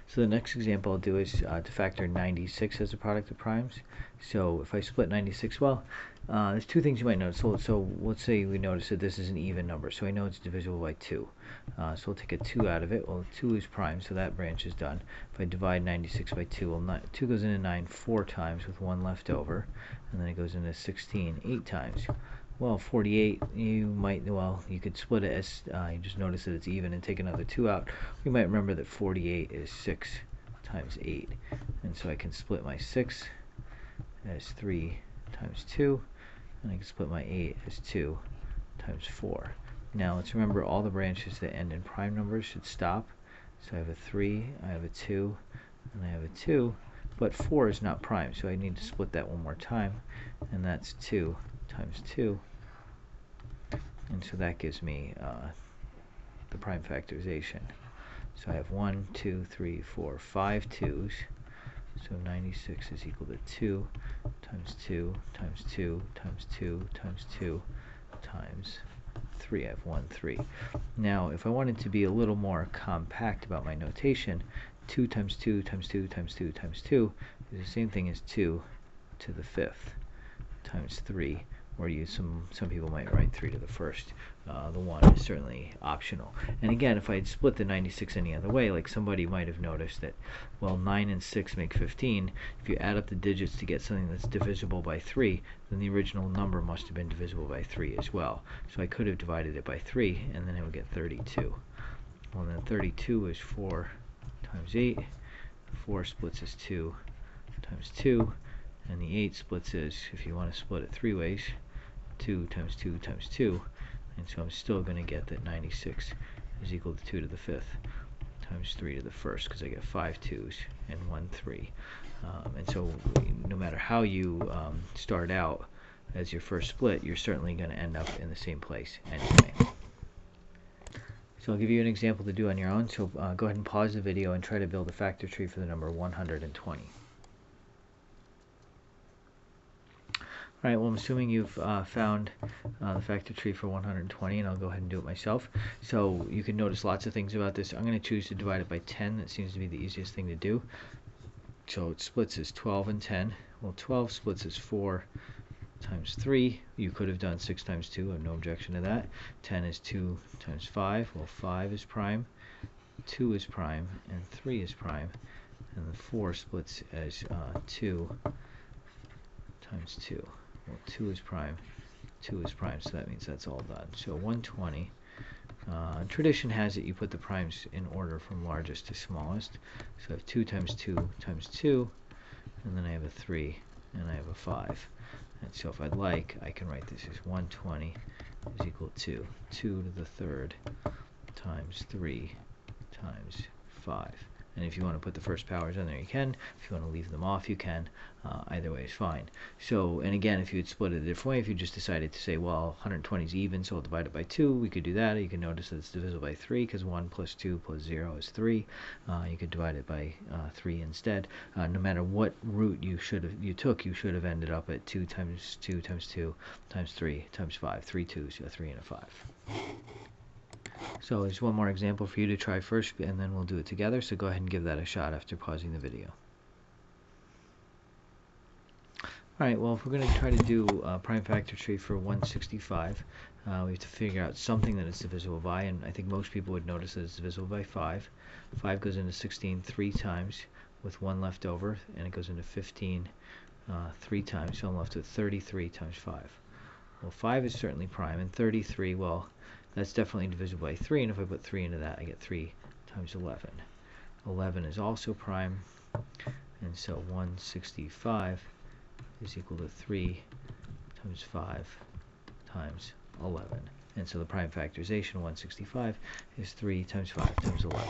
So the next example I'll do is to factor 96 as a product of primes. So if I split 96, well, there's two things you might notice. So let's say we notice that this is an even number, so I know it's divisible by 2. So we'll take a 2 out of it. Well, 2 is prime, so that branch is done. If I divide 96 by 2, well, 2 goes into 9 4 times with 1 left over, and then it goes into 16 8 times. Well, 48, you could split it as, you just notice that it's even and take another 2 out. You might remember that 48 is 6 times 8. And so I can split my 6 as 3 times 2, and I can split my 8 as 2 times 4. Now let's remember all the branches that end in prime numbers should stop. So I have a 3, I have a 2, and I have a 2, but 4 is not prime, so I need to split that one more time, and that's 2 times 2, and so that gives me the prime factorization. So I have 1, 2, 3, 4, 5 2's, so 96 is equal to 2 times 2 times 2 times 2 times 2 times 3. I have 1, 3. Now if I wanted to be a little more compact about my notation, 2 times 2 times 2 times 2 times 2 is the same thing as 2 to the 5th times 3, or some people might write 3 to the 1st. The 1 is certainly optional. And again, if I had split the 96 any other way, like somebody might have noticed that, well, 9 and 6 make 15. If you add up the digits to get something that's divisible by 3, then the original number must have been divisible by 3 as well. So I could have divided it by 3, and then I would get 32. Well, then 32 is 4 times 8. 4 splits as 2 times 2. And the 8 splits is, if you want to split it 3 ways, 2 times 2 times 2. And so I'm still going to get that 96 is equal to 2 to the 5th times 3 to the 1st, because I get 5 2's and 1 3. And so no matter how you start out as your first split, you're certainly going to end up in the same place anyway. So I'll give you an example to do on your own. So go ahead and pause the video and try to build a factor tree for the number 120. Alright, well, I'm assuming you've found the factor tree for 120, and I'll go ahead and do it myself. So you can notice lots of things about this. I'm going to choose to divide it by 10. That seems to be the easiest thing to do. So it splits as 12 and 10. Well, 12 splits as 4 times 3. You could have done 6 times 2. I have no objection to that. 10 is 2 times 5. Well, 5 is prime, 2 is prime, and 3 is prime. And the 4 splits as 2 times 2. Well, 2 is prime, 2 is prime, so that means that's all done. So 120. Tradition has it you put the primes in order from largest to smallest. So I have 2 times 2 times 2, and then I have a 3, and I have a 5. And so if I'd like, I can write this as 120 is equal to 2 to the 3rd times 3 times 5. And if you want to put the first powers in there, you can. If you want to leave them off, you can. Either way is fine. So, and again, if you had split it a different way, if you just decided to say, well, 120 is even, so I'll divide it by 2, we could do that. You can notice that it's divisible by 3, because 1 plus 2 plus 0 is 3. You could divide it by 3 instead. No matter what route you took, you should have ended up at 2 times 2 times 2 times 3 times 5. 3 2's, a 3 and a 5. So there's one more example for you to try first, and then we'll do it together. So go ahead and give that a shot after pausing the video. Alright, well, if we're going to try to do a prime factor tree for 165, we have to figure out something that it's divisible by, and I think most people would notice that it's divisible by 5. 5 goes into 16 3 times with 1 left over, and it goes into 15 3 times, so I'm left with 33 times 5. Well, 5 is certainly prime, and 33, well, that's definitely divisible by 3, and if I put 3 into that, I get 3 times 11. 11 is also prime, and so 165 is equal to 3 times 5 times 11. And so the prime factorization, 165, is 3 times 5 times 11.